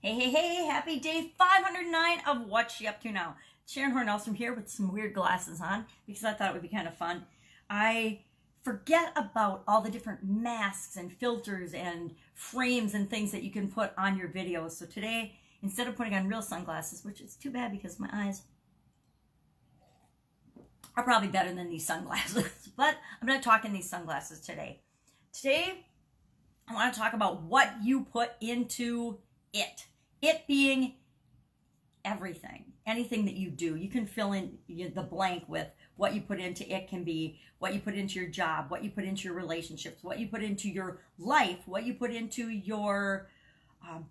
Hey, hey, hey, happy day 509 of What's She Up To Now. Sharon Horne-Ellstrom here with some weird glasses on because I thought it would be kind of fun. I forget about all the different masks and filters and frames and things that you can put on your videos. So today, instead of putting on real sunglasses, which is too bad because my eyes are probably better than these sunglasses, but I'm going to talk in these sunglasses today. Today, I want to talk about what you put into it. It being everything, anything that you do. You can fill in the blank with what you put into it. Can be what you put into your job, what you put into your relationships, what you put into your life, what you put into your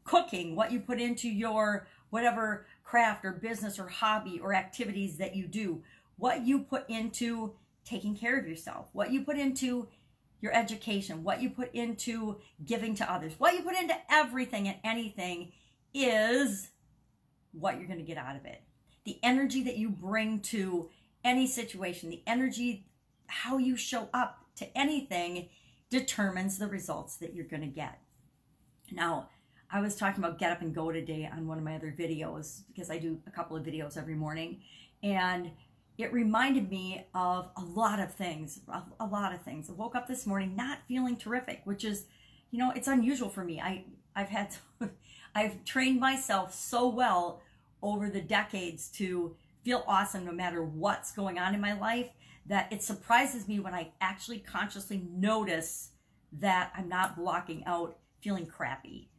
cooking, what you put into your whatever craft or business or hobby or activities that you do, what you put into taking care of yourself, what you put into your education, what you put into giving to others, what you put into everything and anything is what you're going to get out of it. The energy that you bring to any situation, the energy, how you show up to anything determines the results that you're going to get. Now, I was talking about get up and go today on one of my other videos because I do a couple of videos every morning, and it reminded me of a lot of things, I woke up this morning not feeling terrific, which is, you know, it's unusual for me. I've trained myself so well over the decades to feel awesome no matter what's going on in my life that it surprises me when I actually consciously notice that I'm not blocking out feeling crappy.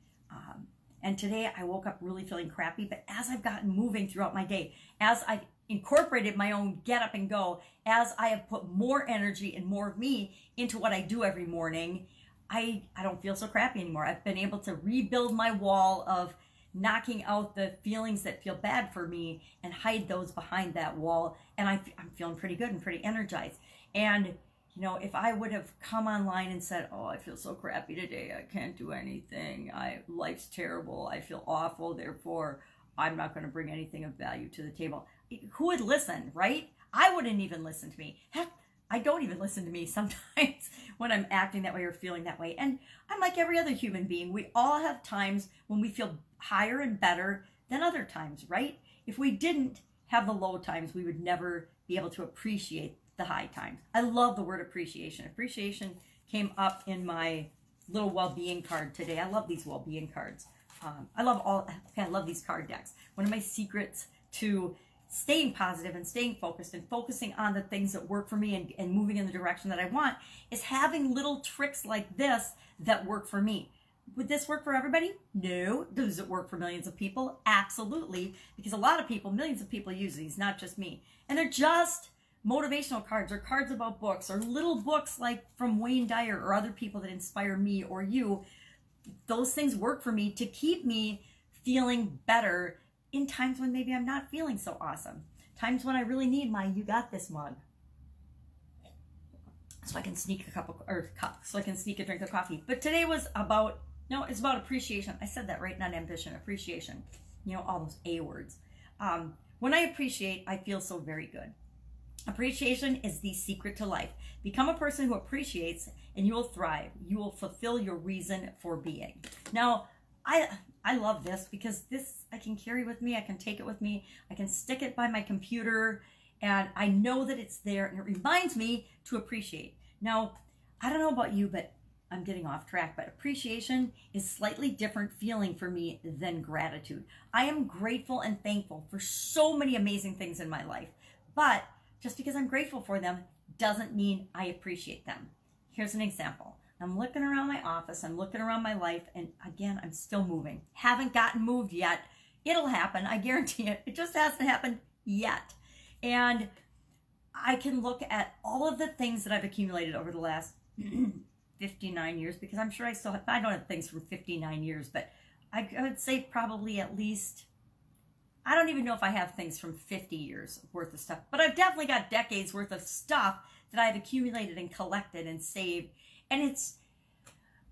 And today I woke up really feeling crappy, but as I've gotten moving throughout my day, as I've incorporated my own get up and go, as I have put more energy and more of me into what I do every morning, I don't feel so crappy anymore. I've been able to rebuild my wall of knocking out the feelings that feel bad for me and hide those behind that wall. And I'm feeling pretty good and pretty energized. And, you know, if I would have come online and said, oh, I feel so crappy today, I can't do anything, life's terrible, I feel awful, therefore I'm not going to bring anything of value to the table, who would listen, right? I wouldn't even listen to me. Heck, I don't even listen to me sometimes when I'm acting that way or feeling that way. And I'm like every other human being. We all have times when we feel higher and better than other times, right? If we didn't have the low times, we would never be able to appreciate the high times. I love the word appreciation. Appreciation came up in my little well-being card today. I love these well-being cards. I love these card decks. One of my secrets to staying positive and staying focused and focusing on the things that work for me and moving in the direction that I want is having little tricks like this that work for me. Would this work for everybody? No. Does it work for millions of people? Absolutely. Because a lot of people, millions of people use these, not just me. And they're just motivational cards or cards about books or little books like from Wayne Dyer or other people that inspire me or you. Those things work for me to keep me feeling better in times when maybe I'm not feeling so awesome. Times when I really need my you got this mug. So I can sneak so I can sneak a drink of coffee. But today was about, no, it's about appreciation. I said that right, not ambition, appreciation. You know, all those A words. When I appreciate, I feel so very good. Appreciation is the secret to life. Become a person who appreciates and you will thrive. You will fulfill your reason for being. Now, I love this because this I can carry with me. I can take it with me. I can stick it by my computer and I know that it's there and it reminds me to appreciate. Now, I don't know about you, but I'm getting off track, but appreciation is slightly different feeling for me than gratitude. I am grateful and thankful for so many amazing things in my life, but just because I'm grateful for them doesn't mean I appreciate them. Here's an example. I'm looking around my office, I'm looking around my life, and again, I'm still moving. Haven't gotten moved yet. It'll happen, I guarantee it. It just hasn't happened yet. And I can look at all of the things that I've accumulated over the last 59 years, because I'm sure I don't have things from 59 years, but I would say probably at least, I don't even know if I have things from 50 years worth of stuff, but I've definitely got decades worth of stuff that I've accumulated and collected and saved. And it's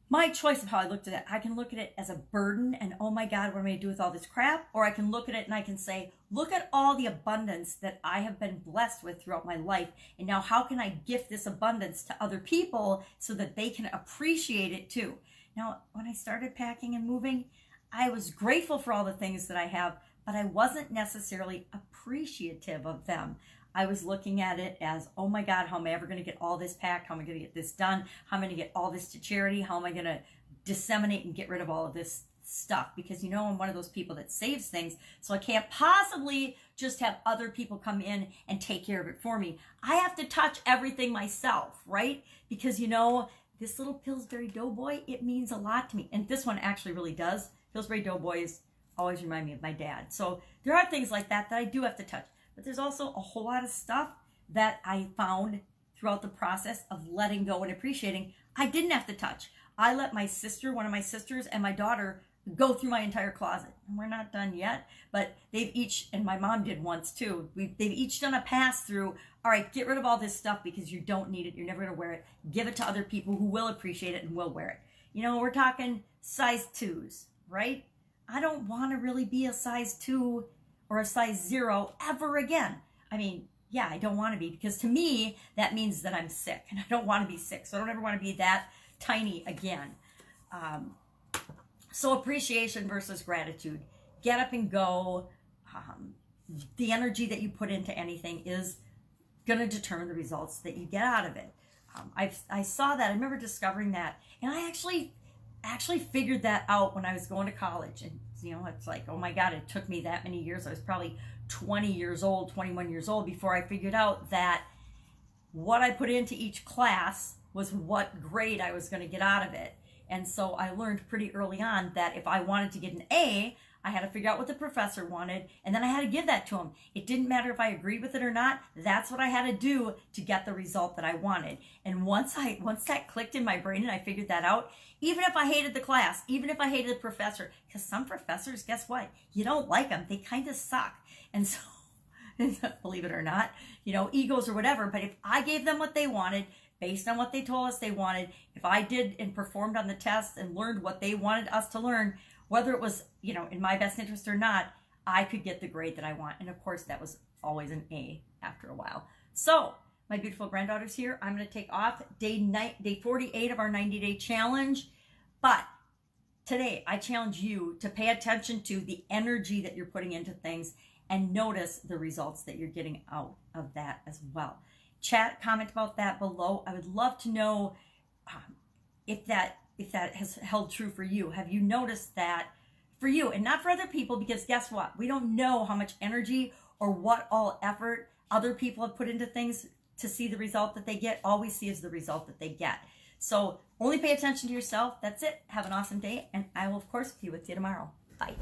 my choice of how I looked at it. I can look at it as a burden and, oh my God, what am I going to do with all this crap? Or I can look at it and I can say, look at all the abundance that I have been blessed with throughout my life. And now how can I gift this abundance to other people so that they can appreciate it too? Now, when I started packing and moving, I was grateful for all the things that I have, but I wasn't necessarily appreciative of them. I was looking at it as, oh my God, how am I ever going to get all this packed? How am I going to get this done? How am I going to get all this to charity? How am I going to disseminate and get rid of all of this stuff? Because you know, I'm one of those people that saves things, so I can't possibly just have other people come in and take care of it for me. I have to touch everything myself, right? Because you know, this little Pillsbury Doughboy, it means a lot to me. And this one actually really does. Pillsbury Doughboys always remind me of my dad. So there are things like that that I do have to touch. But there's also a whole lot of stuff that I found throughout the process of letting go and appreciating I didn't have to touch. I let my sister, one of my sisters, and my daughter go through my entire closet. And we're not done yet, but they've each, and my mom did once too, they've each done a pass through. All right, get rid of all this stuff because you don't need it. You're never going to wear it. Give it to other people who will appreciate it and will wear it. You know, we're talking size 2s, right? I don't want to really be a size 2 or a size 0 ever again. I mean, yeah, I don't want to be, because to me, that means that I'm sick, and I don't want to be sick. So I don't ever want to be that tiny again. So appreciation versus gratitude. Get up and go. The energy that you put into anything is going to determine the results that you get out of it. I saw that. I remember discovering that. And I actually figured that out when I was going to college. And, you know, it's like, oh my God, it took me that many years. I was probably 20 years old, 21 years old before I figured out that what I put into each class was what grade I was going to get out of it. And so I learned pretty early on that if I wanted to get an A, I had to figure out what the professor wanted, and then I had to give that to him. It didn't matter if I agreed with it or not. That's what I had to do to get the result that I wanted. And once that clicked in my brain and I figured that out, even if I hated the class, even if I hated the professor, because some professors, guess what? You don't like them. They kind of suck. And so, believe it or not, you know, egos or whatever, but if I gave them what they wanted, based on what they told us they wanted, if I did and performed on the test and learned what they wanted us to learn, whether it was, you know, in my best interest or not, I could get the grade that I want. And of course, that was always an A after a while. So, my beautiful granddaughters here, I'm going to take off day 48 of our 90-day challenge. But today, I challenge you to pay attention to the energy that you're putting into things and notice the results that you're getting out of that as well. Chat, comment about that below. I would love to know if that has held true for you. Have you noticed that for you and not for other people? Because guess what? We don't know how much energy or what all effort other people have put into things to see the result that they get. All we see is the result that they get. So only pay attention to yourself. That's it. Have an awesome day. And I will, of course, be with you tomorrow. Bye.